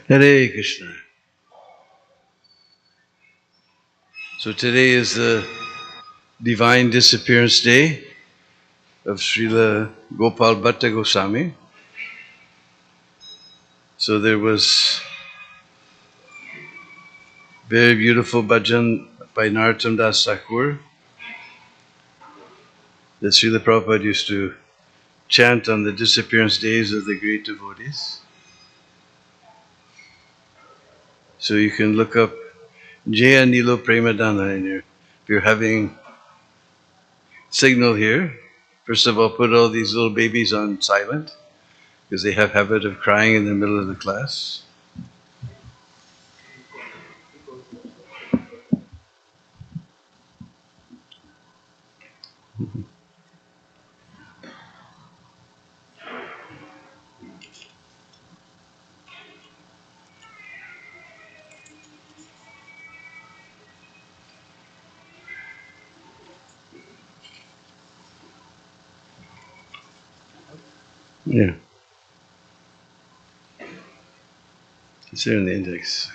Hare Krishna. So today is the Divine Disappearance Day of Srila Gopal Bhatta Goswami. So there was very beautiful bhajan by Narottam Das Thakur that Srila Prabhupada used to chant on the disappearance days of the great devotees. So you can look up Jaya Nilo Premadana if you're having signal here. First of all, put all these little babies on silent because they have habit of crying in the middle of the class. Yeah, it's there in the index.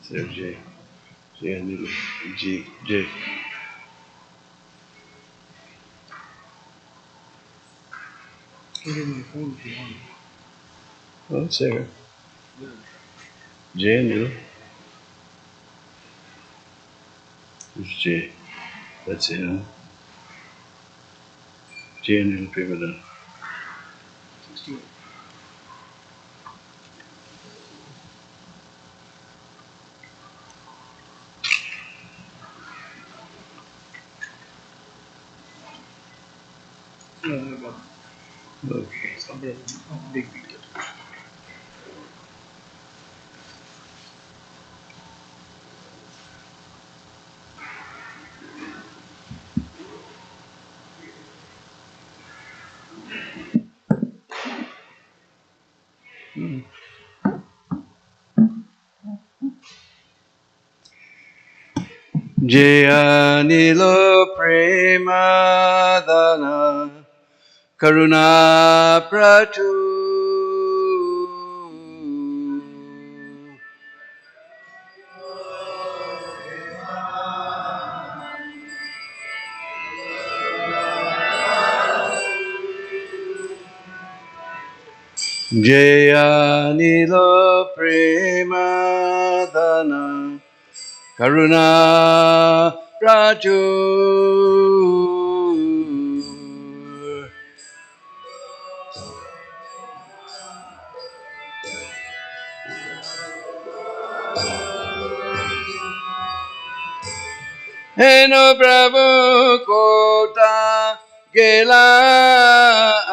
It's there, J. J, I need it. G, J. Oh, it's there. J, I need it. There's J. That's it, huh? J, I need it, prima donna. 68. Okay. Big picture. Jaya Nilo Premadana Karuna Pratu Jaya Nilo Premadana Karuna Pratu Heno Prabhu Kota Gela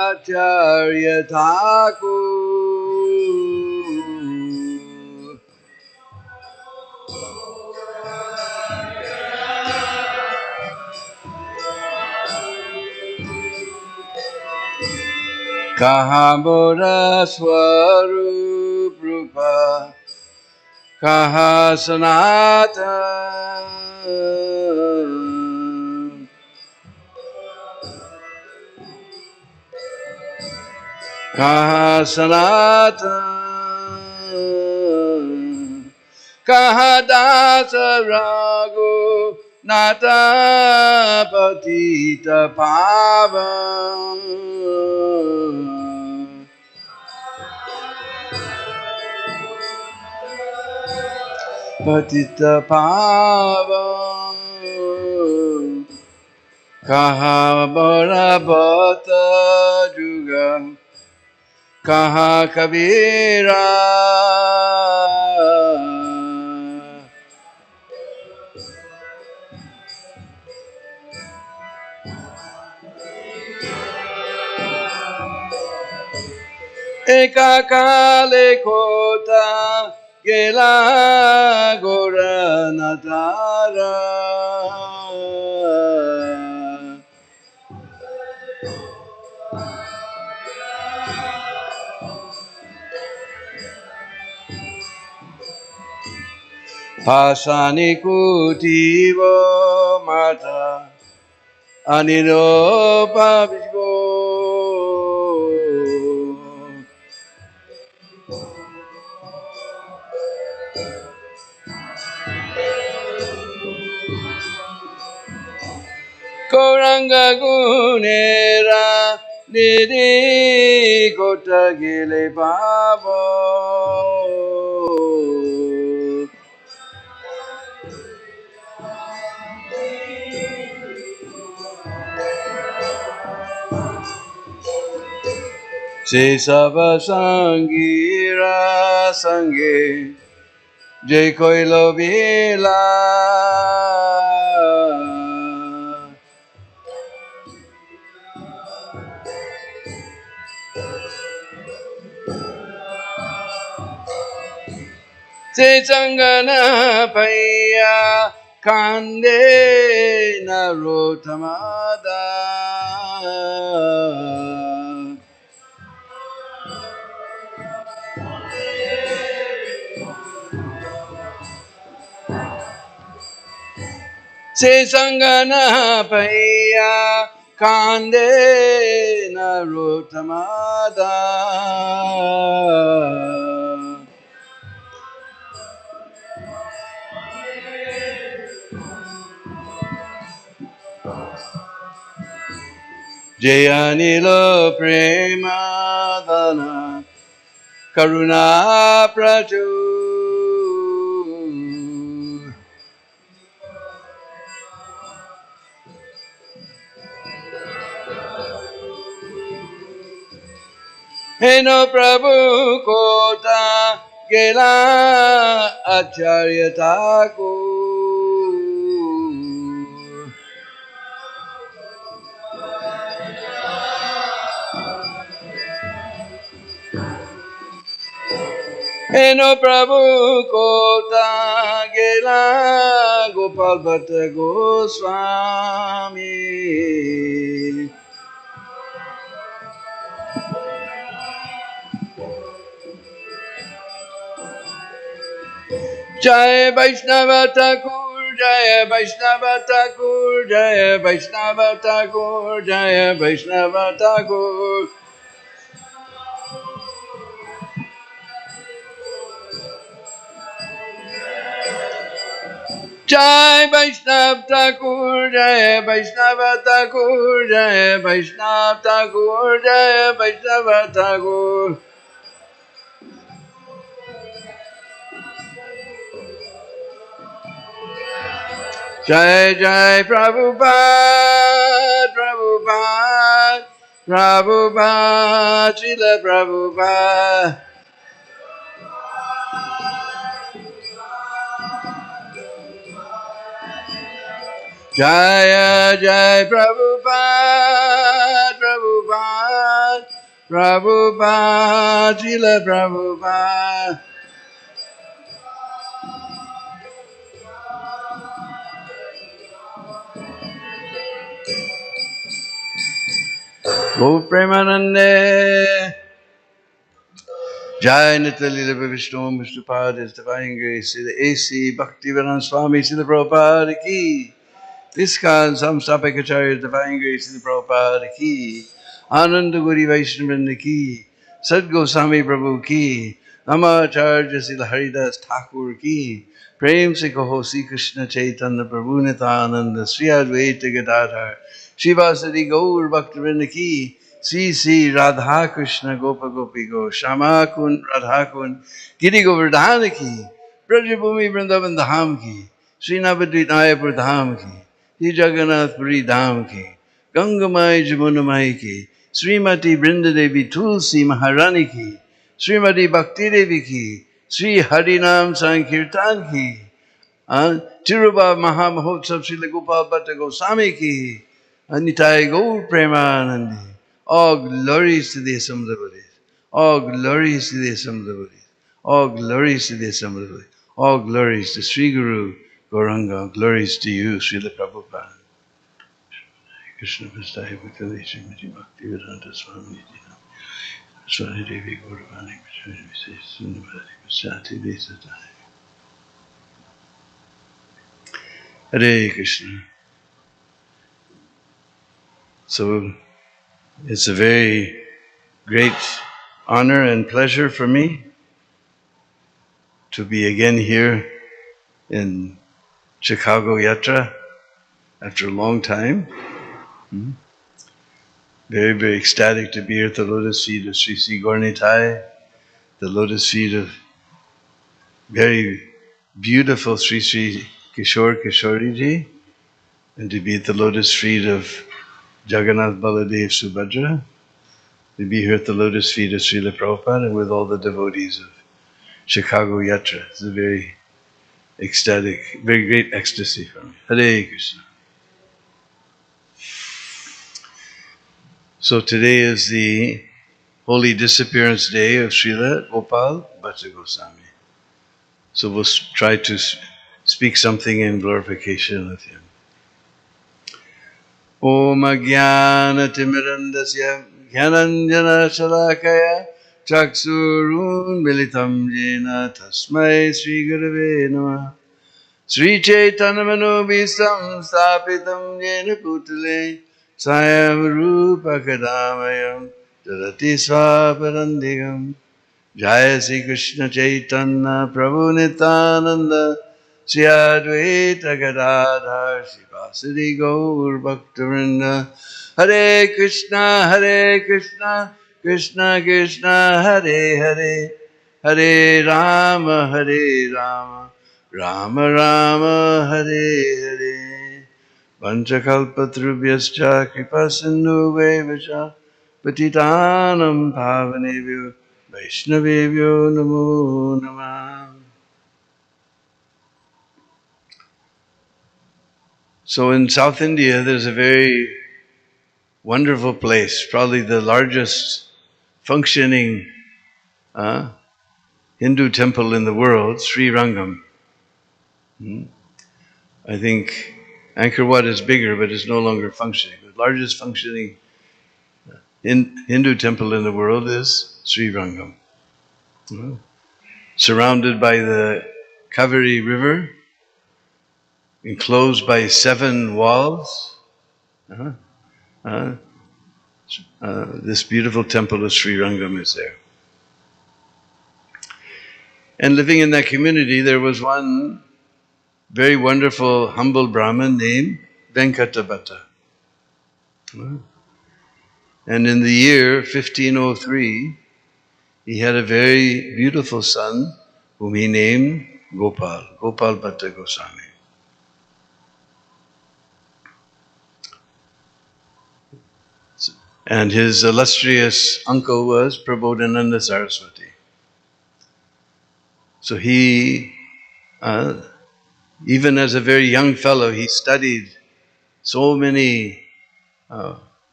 Acharya Thakur Kaha Swarup Rupa Kaha Sanatan Kaha Sanatan Kaha Dasa Raghu Nata Patita Pavan Patita Pavan Kaha Bharabhata Juga Kaha Kabira Eka Kale Kota Gela Gora Natara Pasani Kutivo Mata Aniropa Vishgo Gauranga Gunera Nidhi Kota Gile Babo Se Sava Sangira Sange Jai Koilo Bila Se Sangana Paya Kande Narotamada Se Sangana Paya Kande Narotamada Jayanilo Premadana Karuna Praju Heno Prabhu Kota Gela Acharya Thakur Heno Prabhu Kota Gela Gopal Bhatta Goswami Jai Vaishnava Thakur, Jai Vaishnava Thakur, Jai Vaishnava Thakur, Jai Vaishnava Thakur. Jai Vaishnava Thakur, Jai Vaishnava Thakur, Jai Vaishnava Thakur, Jai Vaishnava Thakur. Jai Jai Prabhupada, Prabhupada, Prabhupada, Srila Prabhupada. Jaya Jai Prabhupada, Prabhupada, Prabhupada, Srila Prabhupada. Go Premanande. Jai Nitalila Vishnu Vishnupada is divine grace. Srila A.C. Bhaktivedanta Swami Srila Prabhupada ki. Discourse Samstapakacharya divine grace Srila Prabhupada ki. Ananda Guri Vaishnavanda ki. Sad Goswami Prabhu ki. Namacharya Srila Haridas Thakur ki. Prem se kaho Sri Krishna Chaitanya Prabhu Nityananda Sri Advaita Gadadhar Shivasadi Gaur Bhaktivinoda ki. Sri Sri Radha Krishna Gopa Gopi Go Shama Kun Radha Kun Giri Govardhana ki. Brajabhumi Vrindavan Dham ki. Sri Navadvip Nayapur Dham ki. Sri Jagannath Puri Dham ki. Gangamai Jamunamai ki. Srimati Brindadevi Tulsi Maharani ki. Srimati Bhakti Devi ki. Sri Harinam Sankirtan ki. Tiruba Mahamahotsav Srila Gopal Bhatta Goswami ki. Nitai Gaur Premanandi. All glories to the Assembly Buddhas. All glories to the Assembly Buddhas. All glories to the Assembly Buddhas. All glories to Sri Guru Gauranga. Glories to you, Srila Prabhupada. Krishna Vastai Bhakti Srimati Bhakti Vedanta Swami Nityananda Swami Devi Gauravani Vishwani Visesh Sundari Vasati Desatai. Hare Krishna. So it's a very great honor and pleasure for me to be again here in Chicago Yatra after a long time. Hmm? Very, very ecstatic to be here at the lotus feet of Sri Sri Gaurnitai, the lotus feet of very beautiful Sri Sri Kishore Kishoriji, and to be at the lotus feet of Jagannath Baladev Subhadra, to be here at the lotus feet of Srila Prabhupada and with all the devotees of Chicago Yatra. It's a very ecstatic, very great ecstasy for me. Hare Krishna. So today is the holy disappearance day of Srila Gopal Bhatta Goswami. So we'll try to speak something in glorification of him. Om Ajnana Timirandasya Jnananjana Shalakaya Chaksurun Militam Jena Tasmai Sri Gurave Namah Sri Chaitanya Manobhistam Stapitam Jena Putale Sayam Rupa Kadamayam Jadati Swaparandigam Jaya Sri Krishna Chaitanya Prabhu Nityananda Sri Advaita Gadadhar Srivasadi Gaur Bhaktivinoda Hare Krishna Krishna Krishna Hare Hare Hare Rama Rama Rama Hare Hare Panchakalpatrubhyascha Kripasindhu Vaivascha Patitanam Pavanebhyo Vaishnavebhyo Namo Namah. So in South India, there's a very wonderful place, probably the largest functioning Hindu temple in the world, Sri Rangam. I think Angkor Wat is bigger, but it's no longer functioning. The largest functioning Hindu temple in the world is Sri Rangam. Surrounded by the Kaveri River, enclosed by 7 walls. This beautiful temple of Sri Rangam is there. And living in that community, there was one very wonderful, humble Brahmin named Venkatabhatta. And in the year 1503, he had a very beautiful son whom he named Gopal Bhatta Goswami. And his illustrious uncle was Prabodhananda Saraswati. So he, even as a very young fellow, he studied so many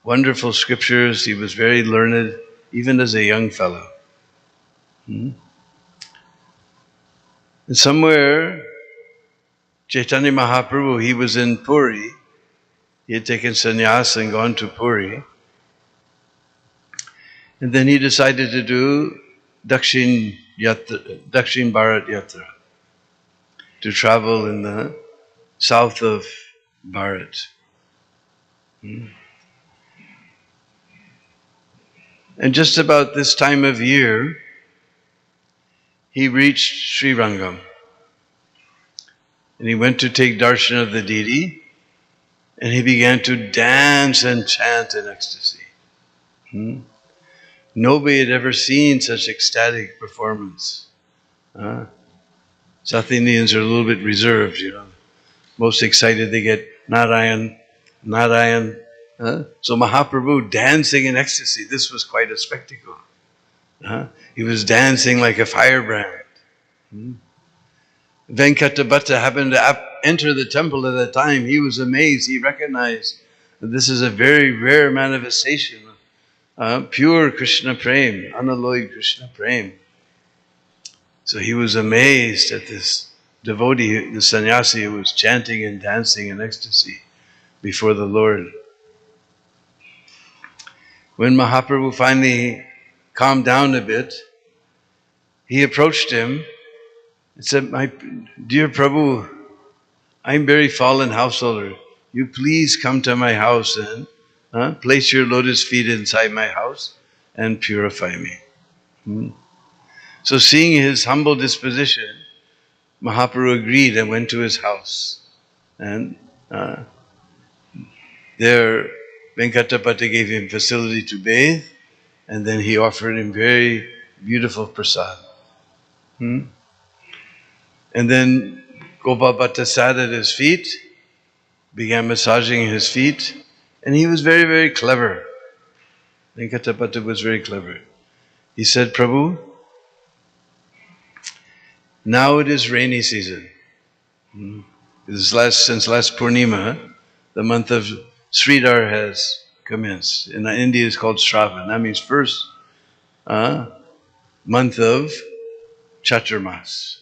wonderful scriptures. He was very learned, even as a young fellow. And somewhere, Chaitanya Mahaprabhu, he was in Puri. He had taken sannyas and gone to Puri. And then he decided to do Dakshin Bharat Yatra, to travel in the south of Bharat. And just about this time of year, he reached Sri Rangam. And he went to take darshan of the deity, and he began to dance and chant in ecstasy. Nobody had ever seen such ecstatic performance. South Indians are a little bit reserved, Most excited they get Narayan. So Mahaprabhu dancing in ecstasy. This was quite a spectacle. He was dancing like a firebrand. Venkatabhatta happened to enter the temple at that time. He was amazed. He recognized that this is a very rare manifestation of pure Krishna Prem, unalloyed Krishna Prem. So he was amazed at this devotee, the sannyasi, who was chanting and dancing in ecstasy before the Lord. When Mahaprabhu finally calmed down a bit, he approached him and said, "My dear Prabhu, I'm very fallen householder. You please come to my house and place your lotus feet inside my house and purify me." So seeing his humble disposition, Mahaprabhu agreed and went to his house. And there Venkatapati gave him facility to bathe, and then he offered him very beautiful prasad. And then Gopal Bhatta sat at his feet, began massaging his feet, and he was very, very clever. Venkatapati was very clever. He said, Prabhu, now it is rainy season. Since last Purnima, the month of Sridhar has commenced. In India it's called Shravan. That means first month of Chaturmas.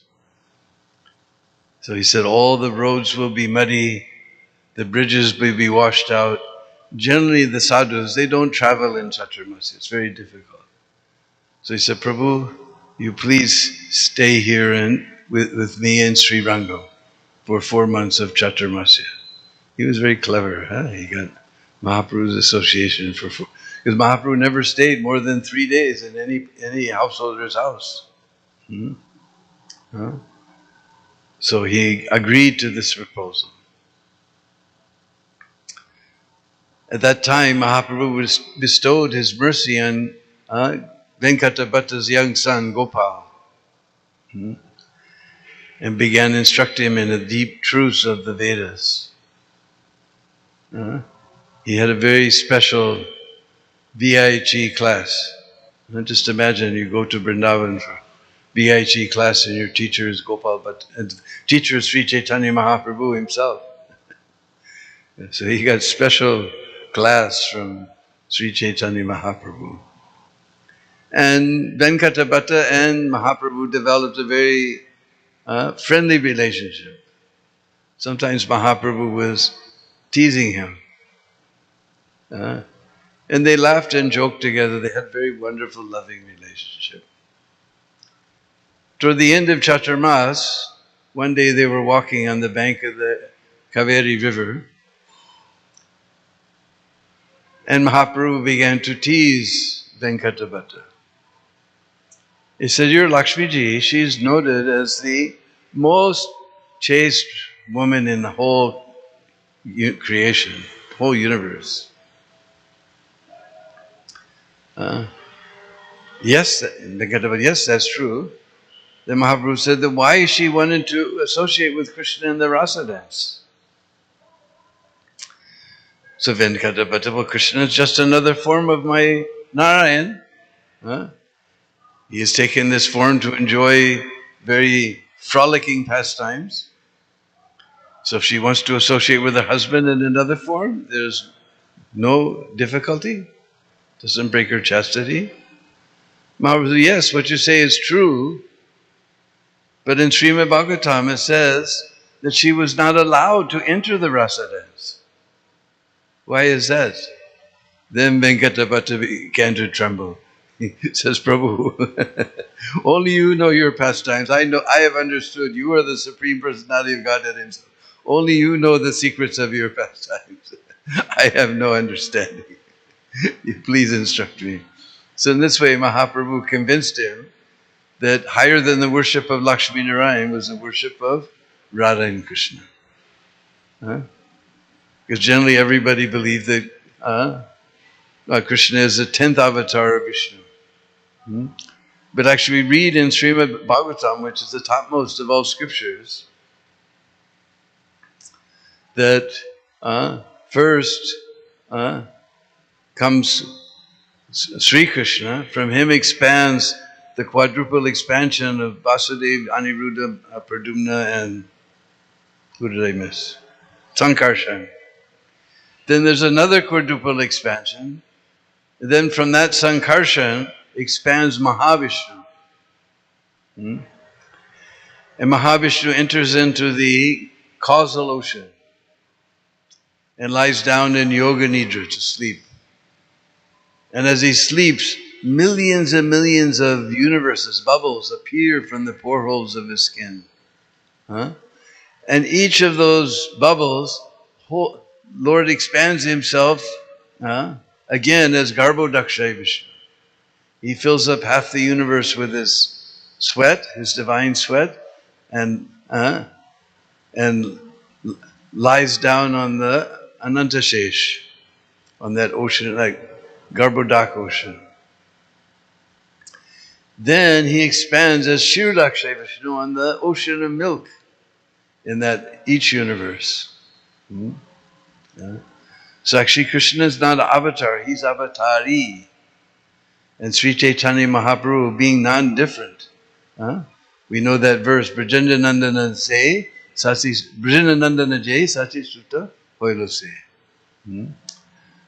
So he said all the roads will be muddy, the bridges will be washed out. Generally the sadhus, they don't travel in Chaturmas. It's very difficult. So he said, Prabhu, you please stay here with me in Sri Rangam for 4 months of Chaturmasya. He was very clever. He got Mahaprabhu's association for 4. Because Mahaprabhu never stayed more than 3 days in any householder's house. So he agreed to this proposal. At that time, Mahaprabhu bestowed his mercy on Venkatapati's young son, Gopal, and began instructing him in the deep truths of the Vedas. He had a very special VIG class. Just imagine you go to Vrindavan for VIG class and your teacher is Gopal, and teacher is Sri Chaitanya Mahaprabhu himself. So he got special class from Sri Chaitanya Mahaprabhu. And Venkatapati and Mahaprabhu developed a very friendly relationship. Sometimes Mahaprabhu was teasing him. And they laughed and joked together. They had a very wonderful, loving relationship. Toward the end of Chaturmas, one day they were walking on the bank of the Kaveri River, and Mahaprabhu began to tease Venkatapati. He said, "You're Lakshmiji, she's noted as the most chaste woman in the whole creation, whole universe." Yes, Venkatapati, yes, that's true. Then Mahaprabhu said that why she wanted to associate with Krishna in the rasa dance. So Venkatapati, well, Krishna is just another form of my Narayan. He has taken this form to enjoy very frolicking pastimes. So if she wants to associate with her husband in another form, there's no difficulty. Doesn't break her chastity. Mahaprabhu said, yes, what you say is true. But in Srimad Bhagavatam it says that she was not allowed to enter the rasa dance. Why is that? Then Venkatapati began to tremble. He says, Prabhu, only you know your pastimes. I have understood. You are the Supreme Personality of Godhead Himself. Only you know the secrets of your pastimes. I have no understanding. Please instruct me. So in this way, Mahaprabhu convinced him that higher than the worship of Lakshmi Narayan was the worship of Radha and Krishna. Because generally everybody believed that Krishna is the 10th avatar of Vishnu. But actually we read in Srimad Bhagavatam, which is the topmost of all scriptures, that first comes Sri Krishna, from him expands the quadruple expansion of Vasudeva, Aniruddha, Pradyumna, and who did I miss? Sankarshan. Then there's another quadruple expansion. Then from that Sankarshan expands Mahavishnu. And Mahavishnu enters into the causal ocean and lies down in Yoga Nidra to sleep. And as he sleeps, millions and millions of universes, bubbles, appear from the poreholes of his skin. And each of those bubbles, Lord expands himself again as Garbhodakshay Vishnu. He fills up half the universe with his sweat, his divine sweat, and lies down on the Anantashesh. on that ocean, like Garbhodak ocean. Then he expands as Kshirodakshay Vishnu on the ocean of milk in that each universe. Yeah. So actually Krishna is not an avatar, he's avatari. And Sri Chaitanya Mahaprabhu being non-different. We know that verse, Brajendra Nandana se, Brajendra Nandana jay, Sachi Sutta hoilo se.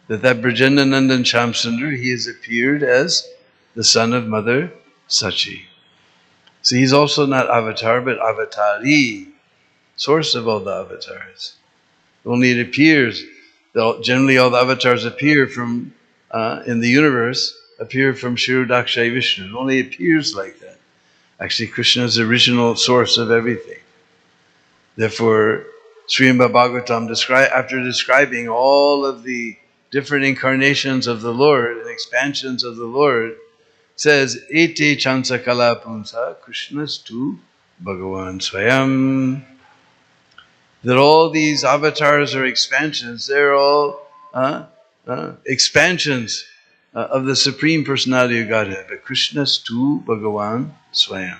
That Brajendra Nandan Shamsundar, he has appeared as the son of Mother Sachi. So he's also not avatar, but avatari, source of all the avatars. Only it appears, generally all the avatars appear from, in the universe, appear from Kshirodakshay Vishnu. It only appears like that. Actually, Krishna is the original source of everything. Therefore, Srimad Bhagavatam, after describing all of the different incarnations of the Lord and expansions of the Lord, says, Ete chansa kala punsa Krishnas tu Bhagavan Swayam. That all these avatars or expansions, they're all expansions of the Supreme Personality of Godhead. But Krishna's tu Bhagavan Swayam.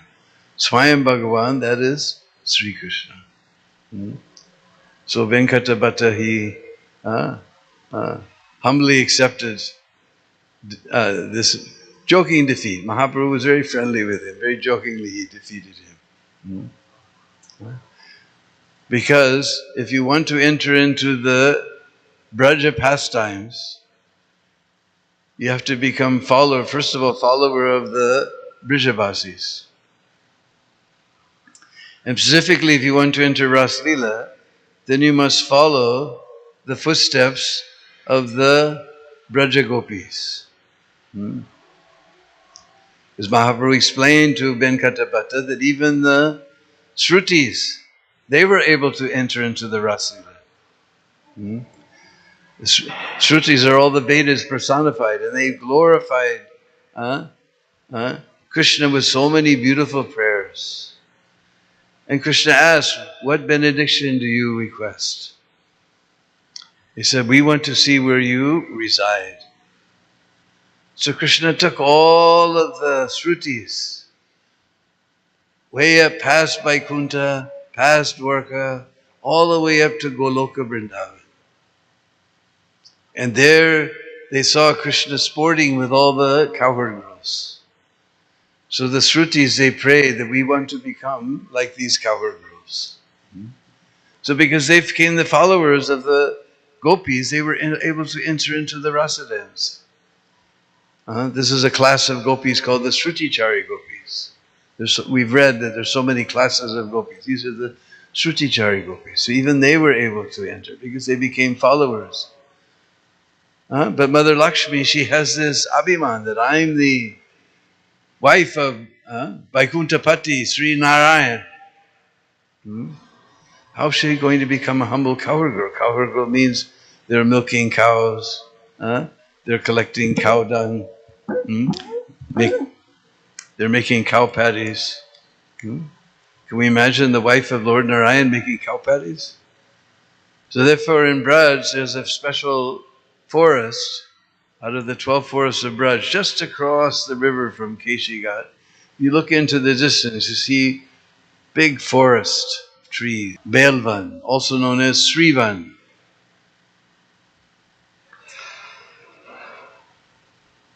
Swayam Bhagavan, that is Sri Krishna. So Venkata Bhatta, he humbly accepted this joking defeat. Mahaprabhu was very friendly with him. Very jokingly he defeated him. Because if you want to enter into the Braja pastimes, you have to become follower, first of all, follower of the Brijavasis. And specifically, if you want to enter Ras Leela, then you must follow the footsteps of the Braja Gopis. As Mahaprabhu explained to Venkata Bhatta that even the Shrutis, they were able to enter into the Ras Leela. The Shrutis are all the Vedas personified, and they glorified Krishna with so many beautiful prayers. And Krishna asked, what benediction do you request? He said, we want to see where you reside. So Krishna took all of the Shrutis, way up past Vaikuntha, past Dwarka, all the way up to Goloka Vrindavan. And there they saw Krishna sporting with all the cowherd girls. So the Shrutis, they pray that we want to become like these cowherd girls. So because they became the followers of the gopis, they were able to enter into the rasa dance. This is a class of gopis called the Shrutichari gopis. We've read that there's so many classes of gopis. These are the Shrutichari gopis. So even they were able to enter because they became followers. But Mother Lakshmi, she has this abhiman that I'm the wife of Vaikuntapati, Sri Narayan. How is she going to become a humble cowherd girl? Cowherd girl means they're milking cows, they're collecting cow dung, they're making cow patties. Can we imagine the wife of Lord Narayan making cow patties? So therefore in Braj there's a special forest out of the 12 forests of Braj, just across the river from Keshigat. You look into the distance, you see big forest trees, Belvan, also known as Srivan.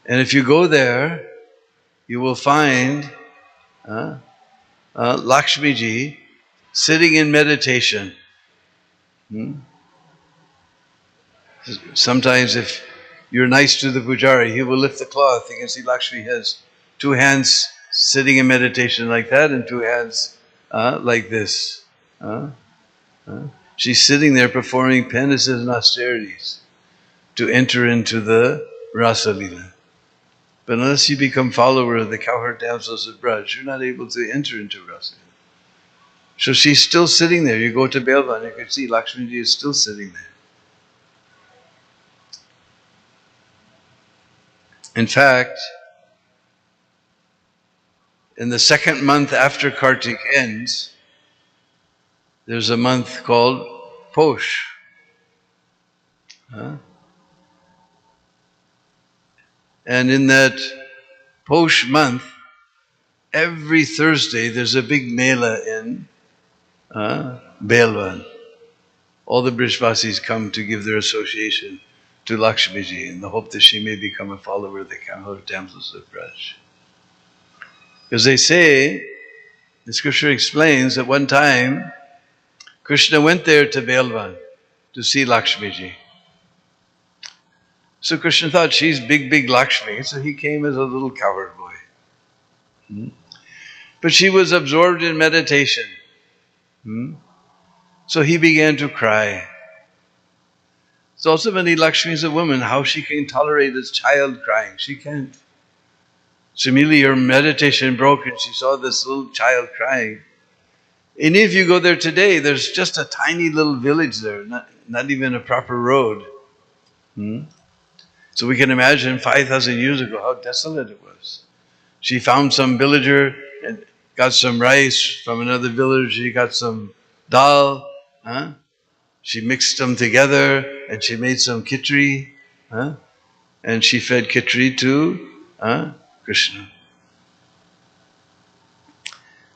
And if you go there, you will find Lakshmiji sitting in meditation. Sometimes if you're nice to the pujari, he will lift the cloth. You can see Lakshmi has two hands sitting in meditation like that and two hands like this. She's sitting there performing penances and austerities to enter into the Rasa Leela. But unless you become follower of the cowherd damsels of Braj, you're not able to enter into Rasa Leela. So she's still sitting there. You go to Belvan, you can see Lakshmiji is still sitting there. In fact, in the second month after Kartik ends, there's a month called Posh. And in that Posh month, every Thursday there's a big mela in Belwan. All the Brishvasis come to give their association to Lakshmiji in the hope that she may become a follower of the temples of Braj. Because they say, the scripture explains that one time Krishna went there to Belwan to see Lakshmiji. So Krishna thought she's big Lakshmi, so he came as a little cowherd boy. But she was absorbed in meditation. So he began to cry. So ultimately Lakshmi is a woman, how she can tolerate a child crying? She can't. So immediately her meditation broke and she saw this little child crying. And if you go there today, there's just a tiny little village there, not even a proper road. So we can imagine 5,000 years ago how desolate it was. She found some villager and got some rice from another village. She got some dal. She mixed them together and she made some khichdi. And she fed khichdi to Krishna.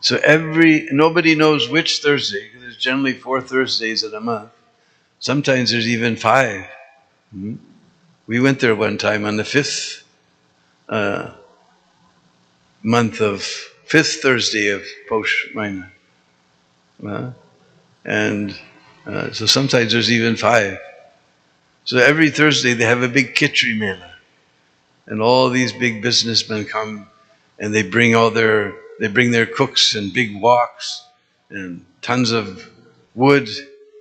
So nobody knows which Thursday. There's generally 4 Thursdays in a month. Sometimes there's even 5. We went there one time on the 5th month of 5th Thursday of Posh Maina. And so sometimes there's even 5. So every Thursday they have a big khichdi mela. And all these big businessmen come and they bring their cooks and big woks and tons of wood,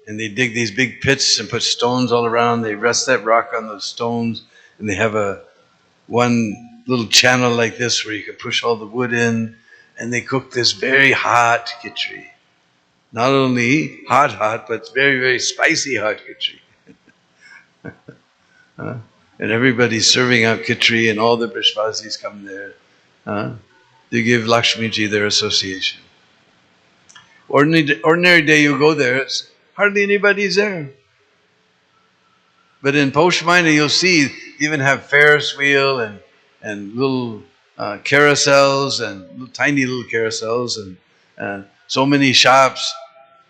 and they dig these big pits and put stones all around. They rest that rock on those stones, and they have one little channel like this where you can push all the wood in, and they cook this very hot khichdi. Not only hot, but very spicy hot khichdi. And everybody's serving out khichdi, and all the Brishvasis come there to give Lakshmiji their association. Ordinary day you go there, hardly anybody's there. But in Posh Maina you'll see, even have Ferris wheel and little carousels and tiny little carousels and so many shops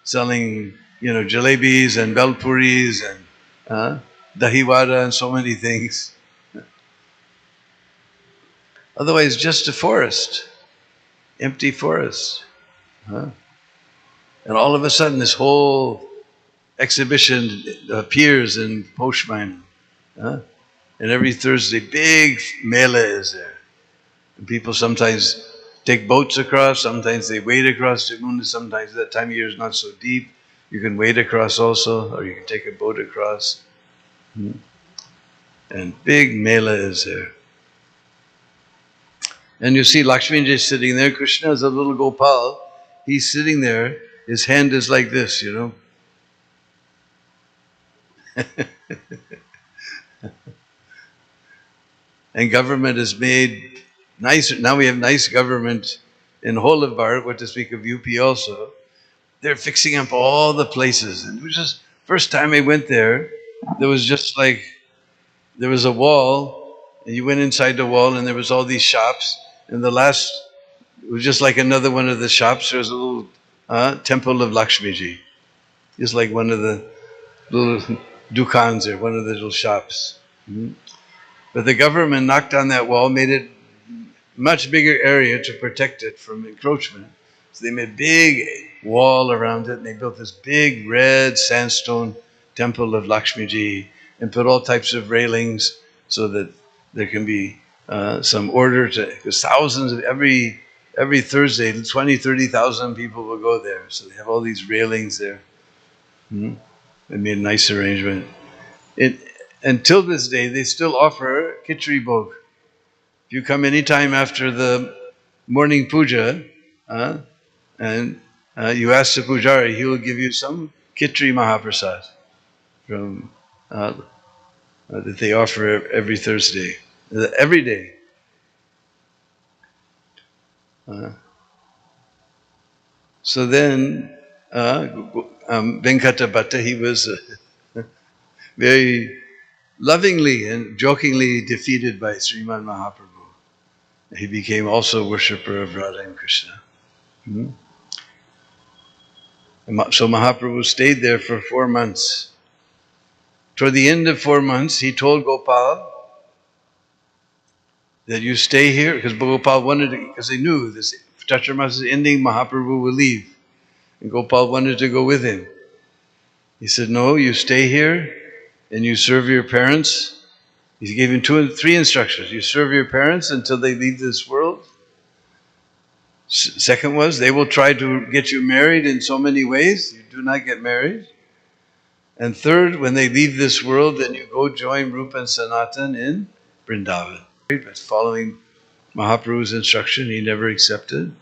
selling jalebis and belpuris and dahiwada and so many things. Otherwise just a forest, empty forest. And all of a sudden this whole exhibition appears in Posh Maina. And every Thursday, big mela is there. And people sometimes take boats across, sometimes they wade across the Munda, sometimes that time of year is not so deep. You can wade across also, or you can take a boat across. And big mela is there. And you see Lakshmiji sitting there, Krishna is a little Gopal. He's sitting there, his hand is like this, And government has made nice, now we have nice government in whole of Bharat, what to speak of UP also. They're fixing up all the places. And it was just, first time I went there, there was just like, there was a wall, and you went inside the wall and there was all these shops, and it was just like another one of the shops. There was a little temple of Lakshmiji. Just like one of the little dukans there, one of the little shops. But the government knocked on that wall, made it much bigger area to protect it from encroachment. So they made a big wall around it, and they built this big red sandstone temple of Lakshmiji and put all types of railings so that there can be some order because thousands of every Thursday, 20, 30,000 people will go there. So they have all these railings there. They made a nice arrangement. Until this day, they still offer khichdi bhog. If you come anytime after the morning puja, and you ask the pujari, he will give you some khichdi mahaprasad from that they offer every Thursday, every day. So then, Venkata Bhatta, he was very lovingly and jokingly defeated by Sriman Mahaprabhu. He became also worshipper of Radha and Krishna. Hmm? So Mahaprabhu stayed there for 4 months. Toward the end of 4 months, he told Gopal that you stay here, because Gopal wanted to, because he knew this Chaturmas is ending, Mahaprabhu will leave. And Gopal wanted to go with him. He said, no, you stay here and you serve your parents. He gave him 3 instructions. You serve your parents until they leave this world. Second was, they will try to get you married in so many ways. You do not get married. And third, when they leave this world, then you go join Rupa and Sanatan in Vrindavan. But following Mahaprabhu's instruction, he never accepted.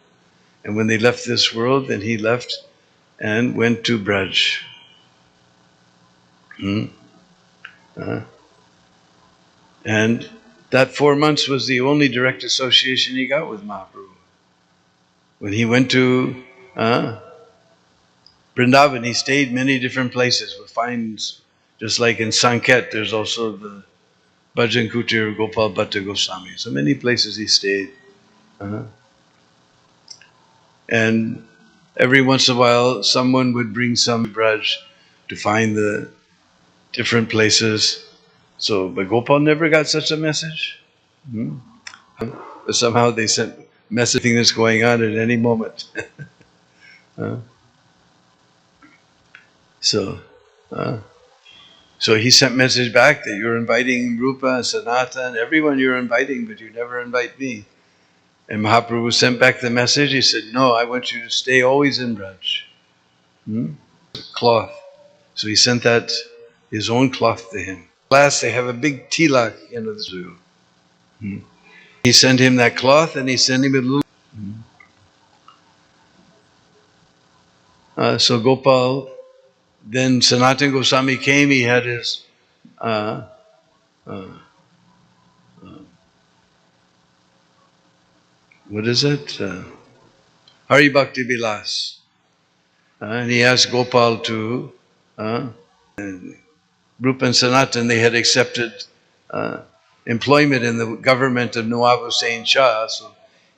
And when they left this world, then he left and went to Braj. And that 4 months was the only direct association he got with Mahaprabhu. When he went to Vrindavan, he stayed many different places. We'll find, just like in Sanket, there's also the Bhajan Kutir of Gopal Bhatta Goswami. So many places he stayed. And every once in a while, someone would bring some Braj to find the different places. So, but Gopal never got such a message. But somehow they sent messaging that's going on at any moment. So he sent message back that you're inviting Rupa, Sanatan, everyone you're inviting, but you never invite me. And Mahaprabhu sent back the message. He said, no, I want you to stay always in Braj. Cloth. So he sent his own cloth to him. Last, they have a big tilak in the zoo. He sent him that cloth, and he sent him a little. So Gopal, then Sanatan Goswami came. He had his what is it? Hari Bhakti Vilas. And he asked Gopal to, and Rupa and Sanatan, they had accepted employment in the government of Nawab Hussain Shah. So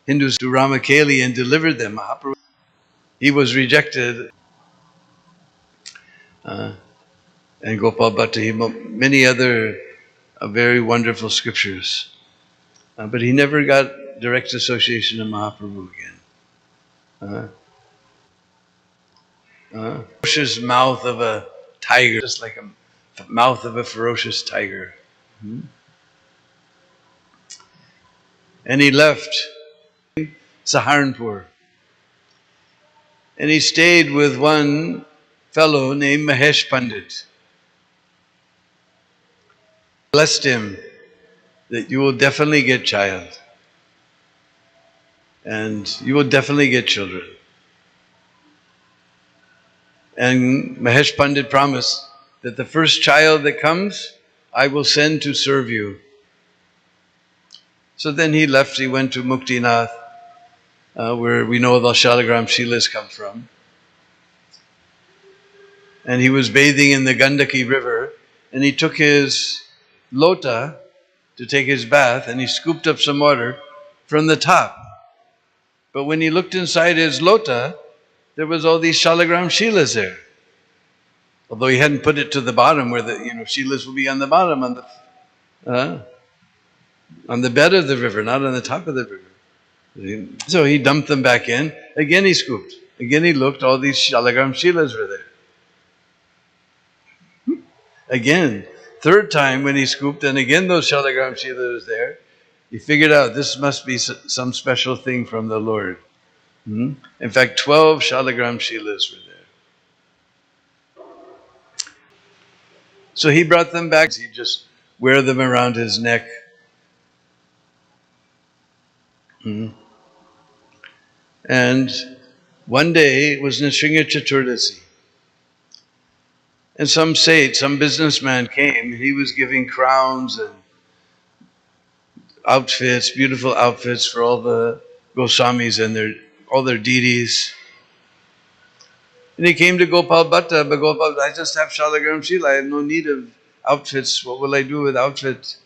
Hindus to Ramakeli and delivered them. Mahaprabhu, he was rejected. And Gopal Bhatta, many other very wonderful scriptures. But he never got direct association of Mahaprabhu again. Ferocious mouth of a tiger, just like a mouth of a ferocious tiger. And he left Saharanpur. And he stayed with one fellow named Mahesh Pandit. Blessed him that you will definitely get child. And you will definitely get children. And Mahesh Pandit promised that the first child that comes, I will send to serve you. So then he left, he went to Muktinath, where we know the Shalagram Shilas come from. And he was bathing in the Gandaki river, and he took his lota to take his bath, and he scooped up some water from the top. But when he looked inside his lota, there was all these Shalagram Shilas there. Although he hadn't put it to the bottom where the Shilas will be on the bottom, on the bed of the river, not on the top of the river. So he dumped them back in. Again he scooped. Again he looked, all these Shalagram Shilas were there. Again, third time when he scooped, and again those Shalagram Shilas was there, he figured out this must be some special thing from the Lord. In fact, 12 Shalagram Shilas were there. So he brought them back. He'd just wear them around his neck. And one day, it was Nrsimha Chaturdasi. And some businessman came. He was giving crowns and outfits, beautiful outfits for all the Goswamis and all their deities. And he came to Gopal Bhatta, but Gopal, I just have Shalagram Shila. I have no need of outfits. What will I do with outfits?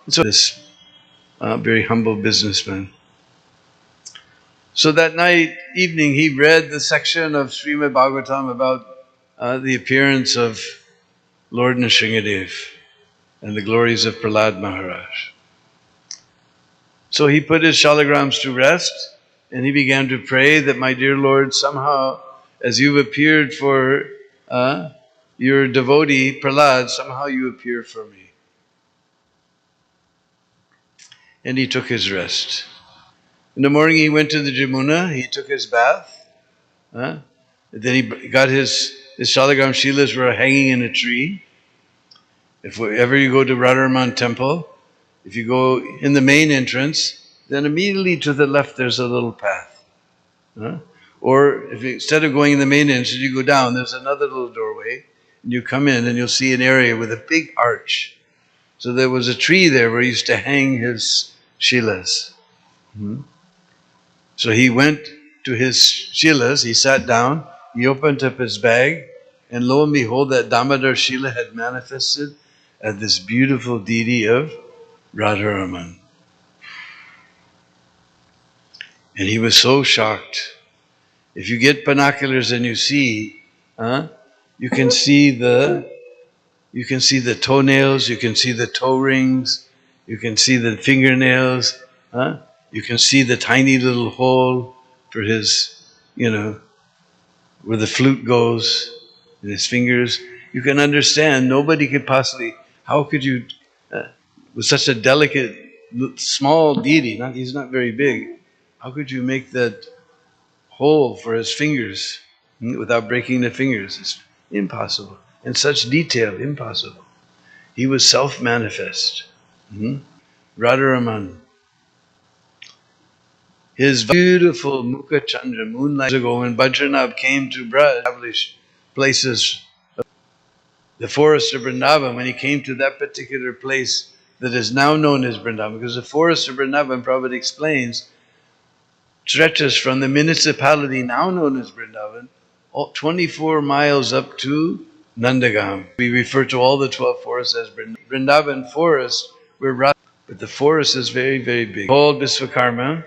So this very humble businessman. So that evening, he read the section of Srimad Bhagavatam about the appearance of Lord Nrsingadev and the glories of Prahlad Maharaj. So he put his shalagrams to rest and he began to pray that, my dear Lord, somehow, as you've appeared for your devotee Prahlad, somehow you appear for me. And he took his rest. In the morning he went to the Jamuna, he took his bath. Then he got his shalagram shilas were hanging in a tree. If ever you go to Radharaman temple, if you go in the main entrance, then immediately to the left there's a little path. Or if instead of going in the main entrance, you go down, there's another little doorway, and you come in and you'll see an area with a big arch. So there was a tree there where he used to hang his shilas. So he went to his shilas, he sat down, he opened up his bag, and lo and behold, that Damodar Shila had manifested as this beautiful deity of Radharaman. And he was so shocked. If you get binoculars and you see, you can see the toenails, you can see the toe rings, you can see the fingernails, you can see the tiny little hole for his, where the flute goes in his fingers. You can understand, nobody could possibly, how could you, with such a delicate, small deity, he's not very big, how could you make that hole for his fingers without breaking the fingers? It's impossible. In such detail, impossible. He was self-manifest. Radharaman. His beautiful Mukha Chandra, moonlight ago, when Bajranab came to establish places, the forest of Vrindavan, when he came to that particular place that is now known as Vrindavan, because the forest of Vrindavan, Prabhupada explains, stretches from the municipality now known as Vrindavan, 24 miles up to Nandagam. We refer to all the 12 forests as Vrindavan forest, but the forest is very, very big. Called Visvakarma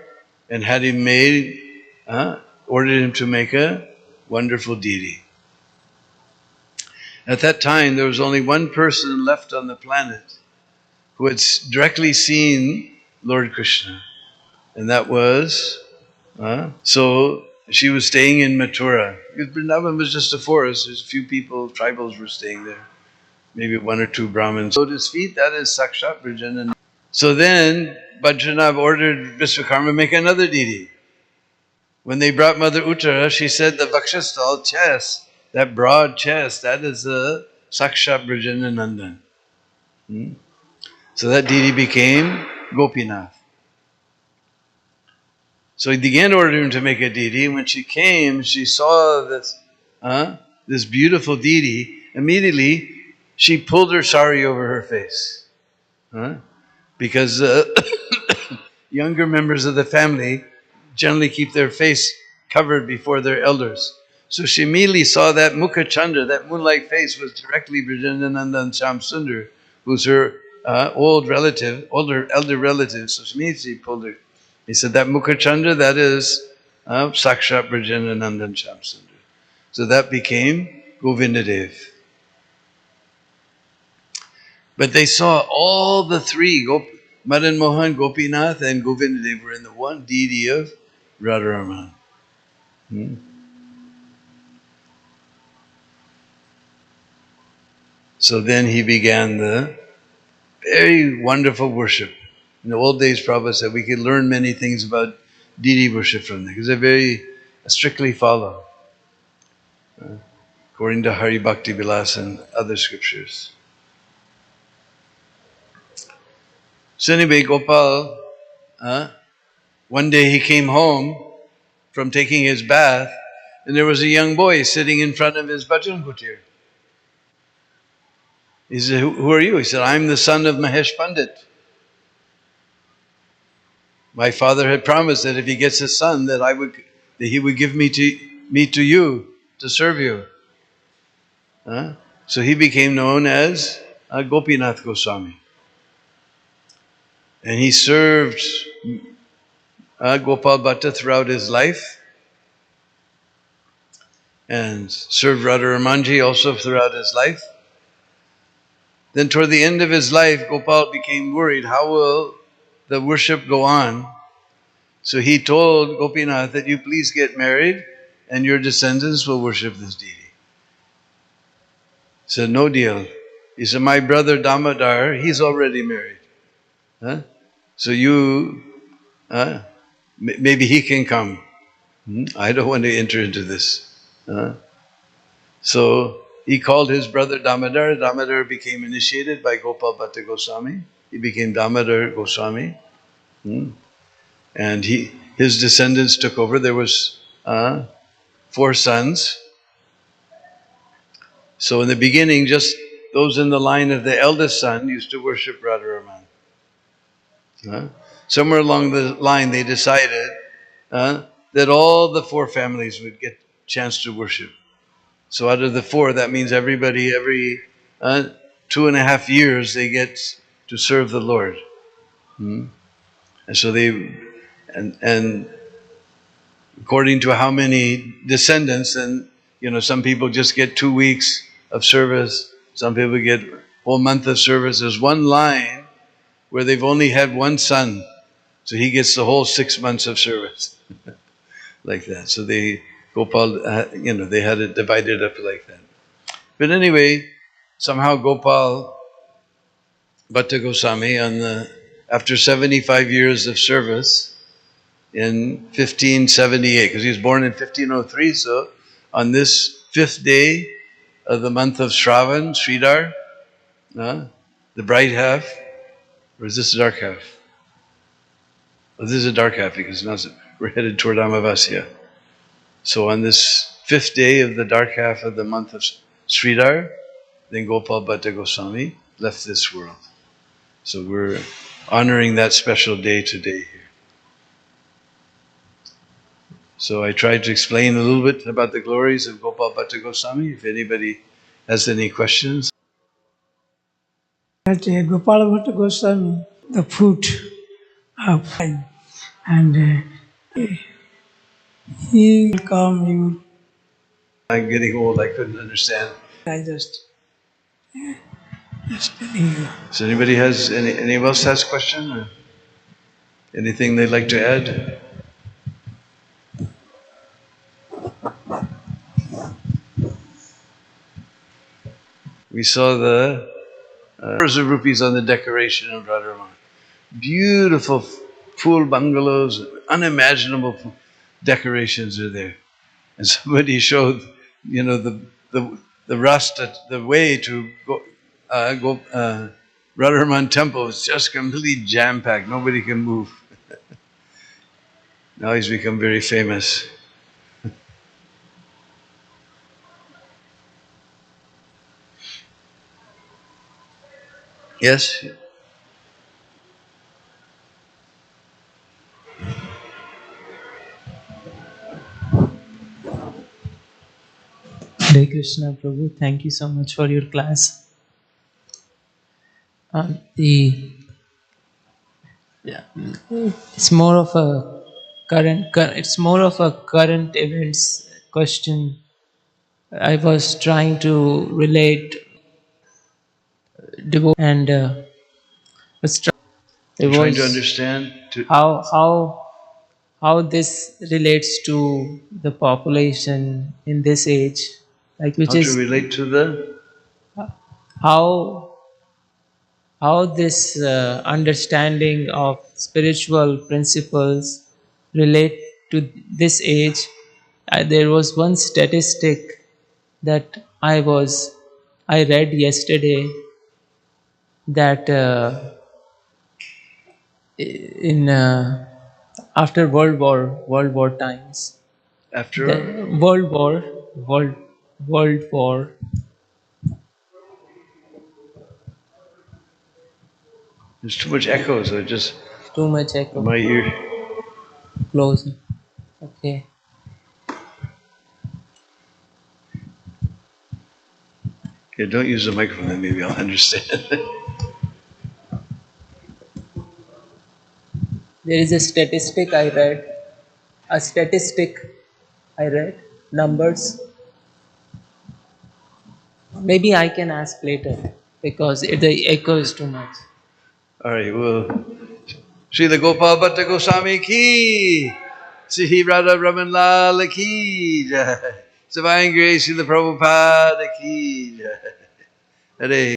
and had him made, ordered him to make a wonderful deity. At that time, there was only one person left on the planet who had directly seen Lord Krishna, and that was, so she was staying in Mathura. Because Vrindavan was just a forest, there's a few people, tribals were staying there, maybe one or two Brahmins. So his feet, that is Sakshat Brajan. So then, Bajranab ordered Visvakarma make another deity. When they brought Mother Uttara, she said the Vakshasthal chest, that broad chest, that is the Sakshat Brajananandan. So that deity became Gopinath. So he again ordered him to make a deity, and when she came, she saw this beautiful deity. Immediately, she pulled her sari over her face. Because younger members of the family generally keep their face covered before their elders. So she immediately saw that Mukha Chandra, that moonlight face, was directly Brajananandan Shyam Sundar, who's her elder relative. So she immediately pulled her. He said, that Mukha Chandra, that is Sakshat Brajananandan Shyam Sundar. So that became Govindadev. But they saw all the three, Madan Mohan, Gopinath, and Govindadev were in the one deity of Radharaman. So then he began the very wonderful worship. In the old days, Prabhupada said we could learn many things about deity worship from them, because they very strictly follow, according to Hari Bhakti Vilas and other scriptures. So anyway, Gopal, one day he came home from taking his bath, and there was a young boy sitting in front of his bhajan kutir. He said, who are you? He said, I'm the son of Mahesh Pandit. My father had promised that if he gets a son, that he would give me to you to serve you. So he became known as Gopinath Goswami. And he served Gopal Bhatta throughout his life and served Radharamanji also throughout his life. Then toward the end of his life, Gopal became worried, how will the worship go on? So he told Gopinath that you please get married and your descendants will worship this deity. He said, no deal. He said, my brother Damodar, he's already married. Huh? So you, maybe he can come. I don't want to enter into this. So he called his brother Damodar. Damodar became initiated by Gopal Bhatta Goswami. He became Damodar Goswami. And his descendants took over. There was 4 sons. So in the beginning, just those in the line of the eldest son used to worship Radharaman. Somewhere along the line, they decided that all the 4 families would get a chance to worship. So out of the 4, that means everybody, every 2.5 years, they get to serve the Lord. And so and according to how many descendants, and some people just get 2 weeks of service, some people get a whole month of service. There's one line where they've only had 1 son, so he gets the whole 6 months of service. Like that. So Gopal, they had it divided up like that. But anyway, somehow Gopal Bhatta Goswami, after 75 years of service in 1578, because he was born in 1503, so on this 5th day of the month of Shravan, Sridhar, the bright half, or is this the dark half? Well, this is a dark half because now we're headed toward Amavasya. So on this 5th day of the dark half of the month of Sridhar, then Gopal Bhatta Goswami left this world. So we're honoring that special day today here. So I tried to explain a little bit about the glories of Gopal Bhatta Goswami. If anybody has any questions. That Gopal Bhatta Goswami, the fruit of time, and he will come, he will. I'm getting old, I couldn't understand. I just telling you. So anybody else has a question or anything they'd like to add? We saw the crores of rupees on the decoration of Radharaman. Beautiful full bungalows, unimaginable decorations are there. And somebody showed, the rasta, the way to go Radharaman temple is just completely jam-packed. Nobody can move. Now he's become very famous. Yes? Hare Krishna, Prabhu. Thank you so much for your class. It's more of a current events question. I was trying to relate devotion and You're trying to understand? how this relates to the population in this age, like which How to is relate to the? how this understanding of spiritual principles relate to this age. There was one statistic that I read yesterday that in after World War times, the After? World War. There's too much echo, so just Too much echo. my ear. Close. Okay. Yeah, don't use the microphone, then maybe I'll understand. There is a statistic I read. A statistic I read. Numbers. Maybe I can ask later because the echo is too much. All right, well, Srila Gopal Bhatta Goswami ki, Sihi Radha Raman Lala ki, Jai. Divine Grace Srila Prabhupada ki, Jai. Hare